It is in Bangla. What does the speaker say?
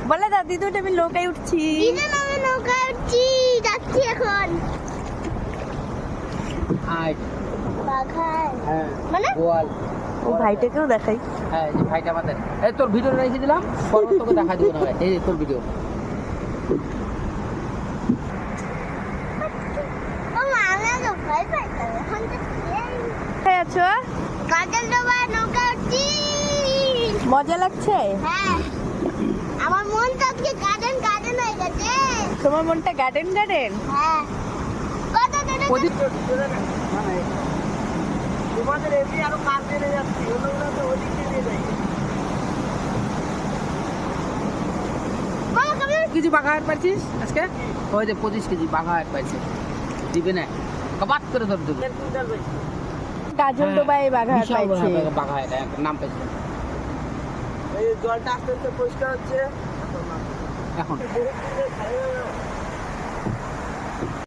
বলে দাদি তো আমি নৌকায় উঠছি। আমি নৌকায় উঠছি, যাচ্ছি এখন। বাঘায় হ্যাঁ মানে গোয়াল। ও ভাইটাকেও দেখাই। হ্যাঁ এই যে ভাইটা আমাদের। এই তোর ভিডিও রেখে দিলাম, পরে তোকে দেখা দিব না। এই যে তোর ভিডিও। ও মা, আমি তো ভয় পাইতাম, এখন তো কোথায় আছো? কাজল ডোবা নৌকায় উঠছি। মজা লাগছে? হ্যাঁ, আমার মনটা আজকে গার্ডেন গার্ডেন হয়ে গেছে। তোমার মনটা গার্ডেন গার্ডেন? হ্যাঁ, কত দিন ওদিক মানে তোমাদের এমনি আরো কাজ বেড়ে যাচ্ছে, ওগুলো তো ওদিক দিয়ে যাই। মামা কবে কিছু বাঘা হাট পাইছিস আজকে? ওই যে 25 কেজি বাঘা হাট পাইছে, দিবে না কবাত করে ধর দেবে। কাজল ডোবায় বাঘাট বিশাল বড় পাইছে। বাঘা হাট একটা নাম পাইছে। এই জলটা আস্তে আস্তে পরিষ্কার হচ্ছে এখন